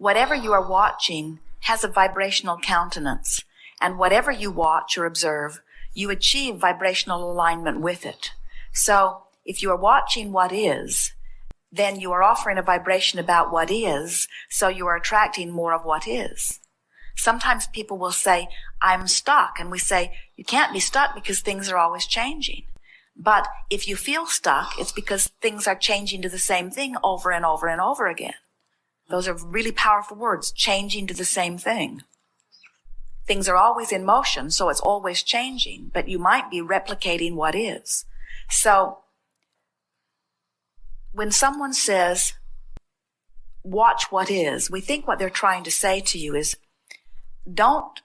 whatever you are watching has a vibrational countenance. And whatever you watch or observe, you achieve vibrational alignment with it. So if you are watching what is, then you are offering a vibration about what is, so you are attracting more of what is. Sometimes people will say, I'm stuck. And we say, you can't be stuck because things are always changing. But if you feel stuck, it's because things are changing to the same thing over and over and over again. Those are really powerful words, changing to the same thing. Things are always in motion, so it's always changing, but you might be replicating what is. So when someone says, watch what is, we think what they're trying to say to you is, don't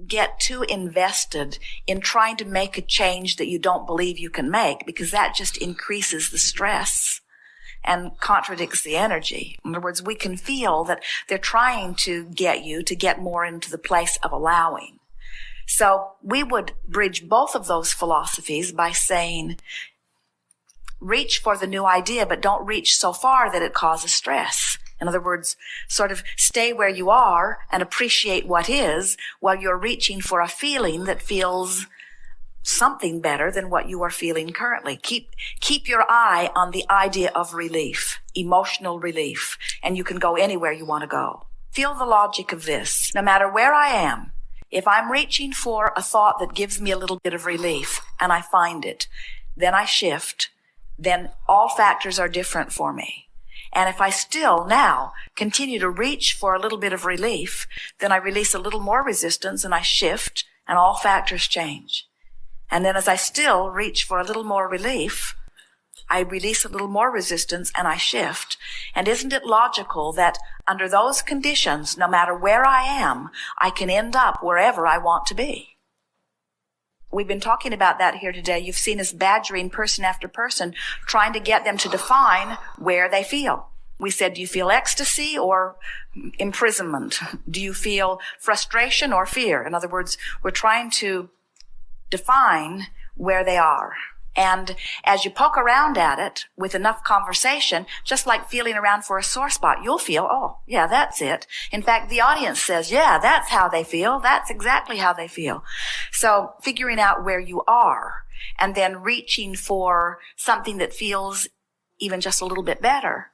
get too invested in trying to make a change that you don't believe you can make, because that just increases the stress and contradicts the energy. In other words, we can feel that they're trying to get you to get more into the place of allowing. So we would bridge both of those philosophies by saying, reach for the new idea, but don't reach so far that it causes stress. In other words, sort of stay where you are and appreciate what is while you're reaching for a feeling that feels something better than what you are feeling currently. Keep your eye on the idea of relief, emotional relief, and you can go anywhere you want to go. Feel the logic of this. No matter where I am, if I'm reaching for a thought that gives me a little bit of relief and I find it, then I shift, then all factors are different for me. And if I still now continue to reach for a little bit of relief, then I release a little more resistance and I shift and all factors change. And then as I still reach for a little more relief, I release a little more resistance and I shift. And isn't it logical that under those conditions, no matter where I am, I can end up wherever I want to be? We've been talking about that here today. You've seen us badgering person after person, trying to get them to define where they feel. We said, do you feel ecstasy or imprisonment? Do you feel frustration or fear? In other words, we're trying to define where they are. And as you poke around at it with enough conversation, just like feeling around for a sore spot, you'll feel, oh, yeah, that's it. In fact, the audience says, yeah, that's how they feel. That's exactly how they feel. So figuring out where you are and then reaching for something that feels even just a little bit better.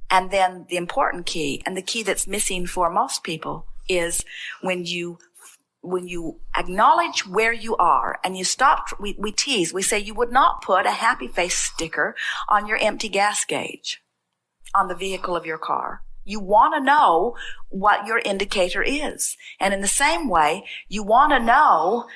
And then the important key, and the key that's missing for most people, is when you acknowledge where you are and you stop, we tease, we say you would not put a happy face sticker on your empty gas gauge on the vehicle of your car. You want to know what your indicator is. And in the same way, you want to know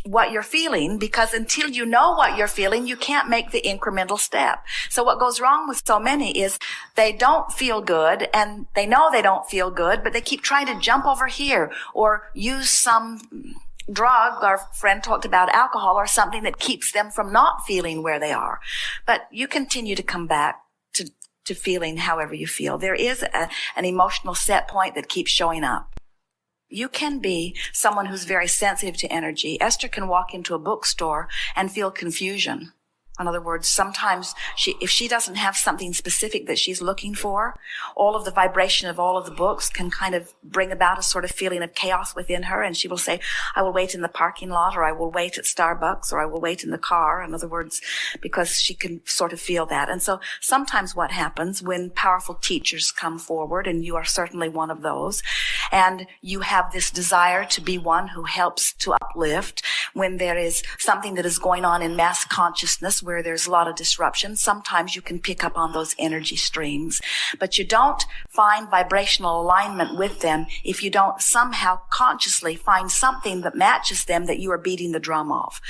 what you're feeling, because until you know what you're feeling, you can't make the incremental step. So what goes wrong with so many is they don't feel good and they know they don't feel good, but they keep trying to jump over here or use some drug. Our friend talked about alcohol or something that keeps them from not feeling where they are. But you continue to come back to feeling however you feel. There is an emotional set point that keeps showing up. You can be someone who's very sensitive to energy. Esther can walk into a bookstore and feel confusion. In other words, sometimes if she doesn't have something specific that she's looking for, all of the vibration of all of the books can kind of bring about a sort of feeling of chaos within her. And she will say, I will wait in the parking lot, or I will wait at Starbucks, or I will wait in the car. In other words, because she can sort of feel that. And so sometimes what happens when powerful teachers come forward, and you are certainly one of those, and you have this desire to be one who helps to uplift, when there is something that is going on in mass consciousness where there's a lot of disruption, sometimes you can pick up on those energy streams, but you don't find vibrational alignment with them if you don't somehow consciously find something that matches them that you are beating the drum of.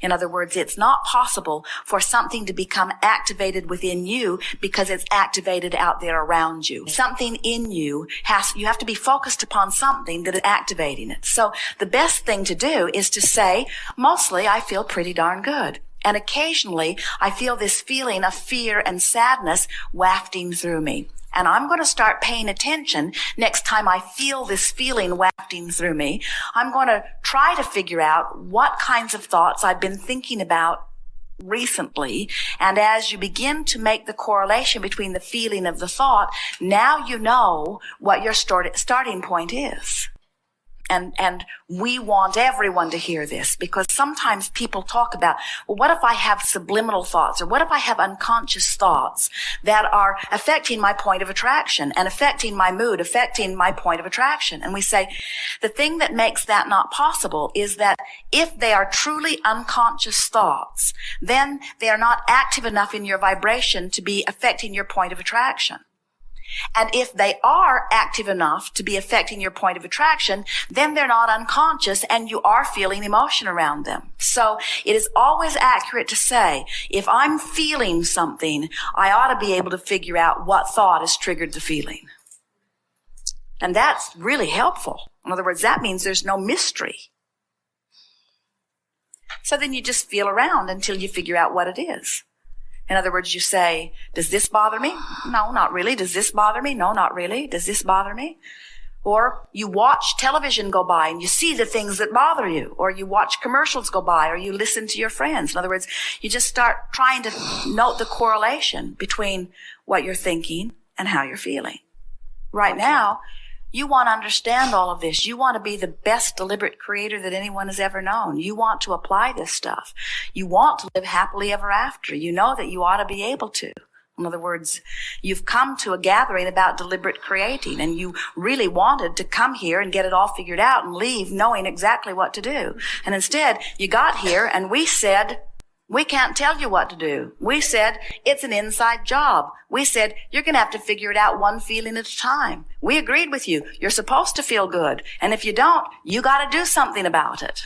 In other words, it's not possible for something to become activated within you because it's activated out there around you. Something in you you have to be focused upon something that is activating it. So the best thing to do is to say, mostly I feel pretty darn good. And occasionally, I feel this feeling of fear and sadness wafting through me. And I'm going to start paying attention next time I feel this feeling wafting through me. I'm going to try to figure out what kinds of thoughts I've been thinking about recently. And as you begin to make the correlation between the feeling of the thought, now you know what your starting point is. And we want everyone to hear this, because sometimes people talk about, well, what if I have subliminal thoughts, or what if I have unconscious thoughts that are affecting my point of attraction and affecting my mood, affecting my point of attraction? And we say the thing that makes that not possible is that if they are truly unconscious thoughts, then they are not active enough in your vibration to be affecting your point of attraction. And if they are active enough to be affecting your point of attraction, then they're not unconscious and you are feeling emotion around them. So it is always accurate to say, if I'm feeling something, I ought to be able to figure out what thought has triggered the feeling. And that's really helpful. In other words, that means there's no mystery. So then you just feel around until you figure out what it is. In other words, you say, does this bother me? No, not really. Does this bother me? No, not really. Does this bother me? Or you watch television go by and you see the things that bother you. Or you watch commercials go by, or you listen to your friends. In other words, you just start trying to note the correlation between what you're thinking and how you're feeling. Right now, you want to understand all of this. You want to be the best deliberate creator that anyone has ever known. You want to apply this stuff. You want to live happily ever after. You know that you ought to be able to. In other words, you've come to a gathering about deliberate creating, and you really wanted to come here and get it all figured out and leave knowing exactly what to do. And instead, you got here and we said, we can't tell you what to do. We said, it's an inside job. We said, you're going to have to figure it out one feeling at a time. We agreed with you. You're supposed to feel good. And if you don't, you got to do something about it.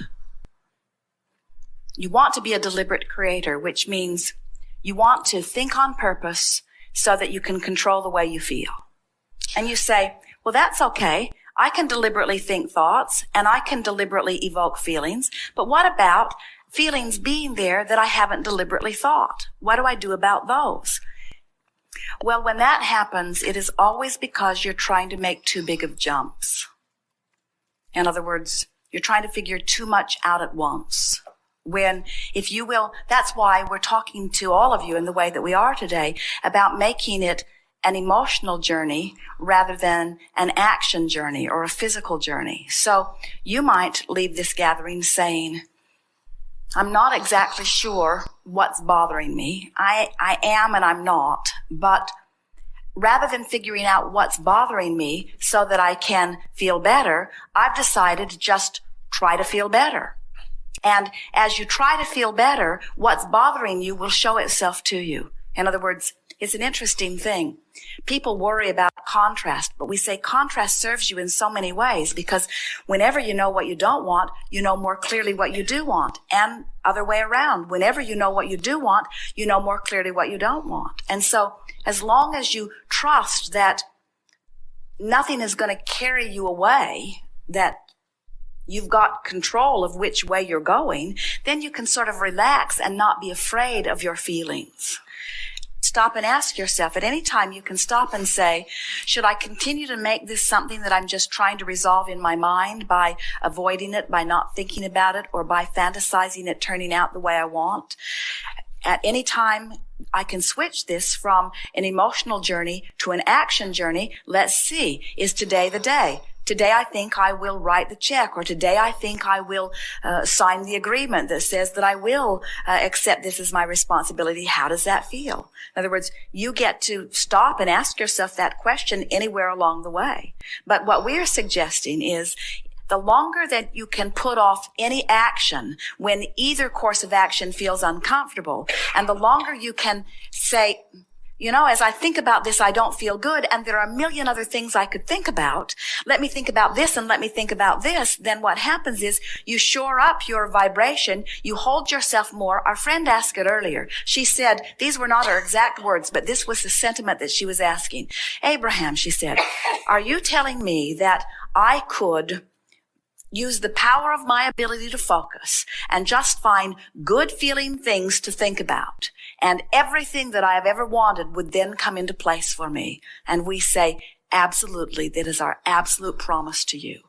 You want to be a deliberate creator, which means you want to think on purpose so that you can control the way you feel. And you say, well, that's okay. I can deliberately think thoughts and I can deliberately evoke feelings. But what about feelings being there that I haven't deliberately thought? What do I do about those? Well, when that happens, it is always because you're trying to make too big of jumps. In other words, you're trying to figure too much out at once. When, if you will, that's why we're talking to all of you in the way that we are today about making it an emotional journey rather than an action journey or a physical journey. So you might leave this gathering saying, I'm not exactly sure what's bothering me. I am and I'm not. But rather than figuring out what's bothering me so that I can feel better, I've decided to just try to feel better. And as you try to feel better, what's bothering you will show itself to you. In other words, it's an interesting thing. People worry about contrast, but we say contrast serves you in so many ways, because whenever you know what you don't want, you know more clearly what you do want, and other way around. Whenever you know what you do want, you know more clearly what you don't want. And so as long as you trust that nothing is going to carry you away, that you've got control of which way you're going, then you can sort of relax and not be afraid of your feelings. Stop and ask yourself, at any time you can stop and say, should I continue to make this something that I'm just trying to resolve in my mind by avoiding it, by not thinking about it, or by fantasizing it turning out the way I want? At any time, I can switch this from an emotional journey to an action journey. Let's see, is today the day? Today I think I will write the check, or today I think I will sign the agreement that says that I will accept this as my responsibility. How does that feel? In other words, you get to stop and ask yourself that question anywhere along the way. But what we're suggesting is the longer that you can put off any action when either course of action feels uncomfortable, and the longer you can say, you know, as I think about this, I don't feel good, and there are a million other things I could think about. Let me think about this and let me think about this. Then what happens is you shore up your vibration. You hold yourself more. Our friend asked it earlier. She said, these were not her exact words, but this was the sentiment that she was asking. Abraham, she said, are you telling me that I could use the power of my ability to focus and just find good feeling things to think about, and everything that I have ever wanted would then come into place for me? And we say, absolutely, that is our absolute promise to you.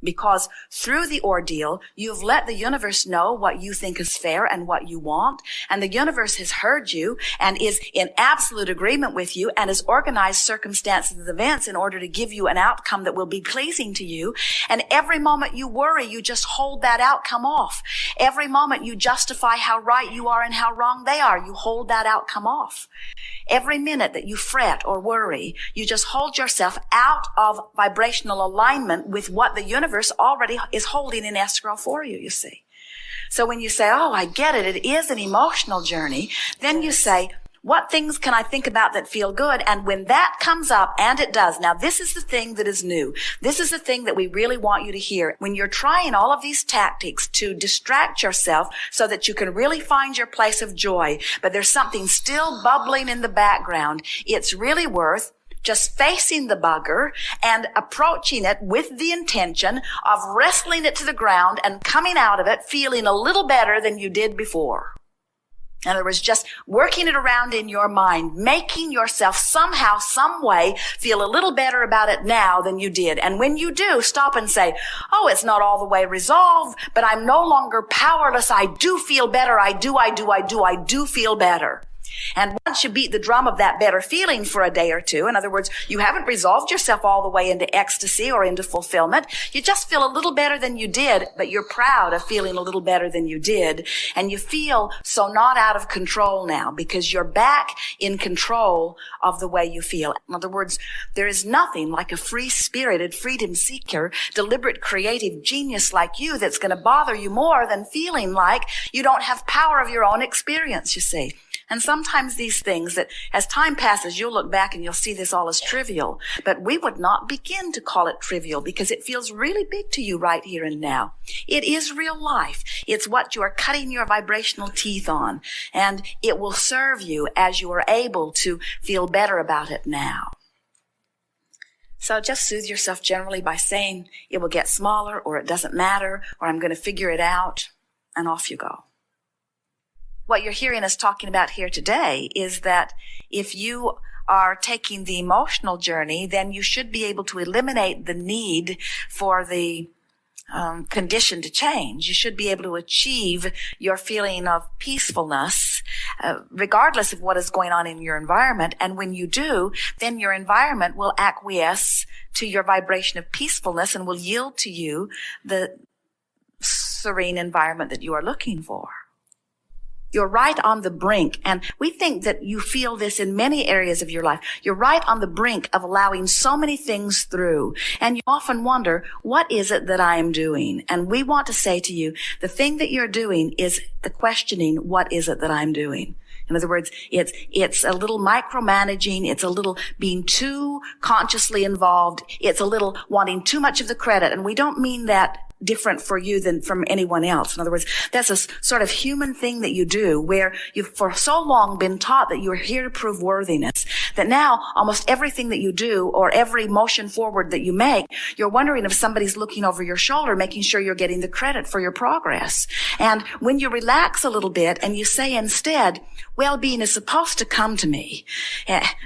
because through the ordeal, you've let the universe know what you think is fair and what you want. And the universe has heard you and is in absolute agreement with you and has organized circumstances and events in order to give you an outcome that will be pleasing to you. And every moment you worry, you just hold that outcome off. Every moment you justify how right you are and how wrong they are, you hold that outcome off. Every minute that you fret or worry, you just hold yourself out of vibrational alignment with what the universe already is holding in escrow for you, you see. So when you say, oh, I get it, it is an emotional journey, then you say, what things can I think about that feel good? And when that comes up, and it does, now this is the thing that is new. This is the thing that we really want you to hear. When you're trying all of these tactics to distract yourself so that you can really find your place of joy, but there's something still bubbling in the background, it's really worth just facing the bugger and approaching it with the intention of wrestling it to the ground and coming out of it feeling a little better than you did before. In other words, just working it around in your mind, making yourself somehow, some way feel a little better about it now than you did. And when you do, stop and say, oh, it's not all the way resolved, but I'm no longer powerless. I do feel better. I do feel better. And once you beat the drum of that better feeling for a day or two, in other words, you haven't resolved yourself all the way into ecstasy or into fulfillment. You just feel a little better than you did, but you're proud of feeling a little better than you did. And you feel so not out of control now because you're back in control of the way you feel. In other words, there is nothing like a free-spirited, freedom seeker, deliberate, creative genius like you that's going to bother you more than feeling like you don't have power of your own experience, you see. And sometimes these things that as time passes, you'll look back and you'll see this all as trivial. But we would not begin to call it trivial because it feels really big to you right here and now. It is real life. It's what you are cutting your vibrational teeth on. And it will serve you as you are able to feel better about it now. So just soothe yourself generally by saying it will get smaller or it doesn't matter or I'm going to figure it out, and off you go. What you're hearing us talking about here today is that if you are taking the emotional journey, then you should be able to eliminate the need for the condition to change. You should be able to achieve your feeling of peacefulness, regardless of what is going on in your environment. And when you do, then your environment will acquiesce to your vibration of peacefulness and will yield to you the serene environment that you are looking for. You're right on the brink, and we think that you feel this in many areas of your life. You're right on the brink of allowing so many things through, and you often wonder, what is it that I am doing? And we want to say to you, the thing that you're doing is the questioning, what is it that I'm doing? In other words, it's a little micromanaging. It's a little being too consciously involved. It's a little wanting too much of the credit, and we don't mean that different for you than from anyone else. In other words, that's a sort of human thing that you do where you've for so long been taught that you're here to prove worthiness that now almost everything that you do or every motion forward that you make, you're wondering if somebody's looking over your shoulder, making sure you're getting the credit for your progress. And when you relax a little bit and you say instead, well-being is supposed to come to me.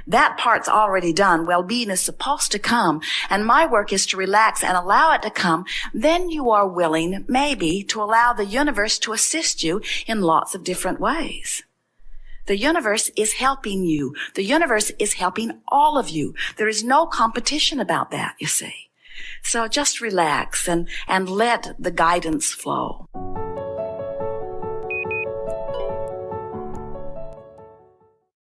That part's already done. Well-being is supposed to come. And my work is to relax and allow it to come. Then you are willing, maybe, to allow the universe to assist you in lots of different ways. The universe is helping you. The universe is helping all of you. There is no competition about that, you see. So just relax and let the guidance flow.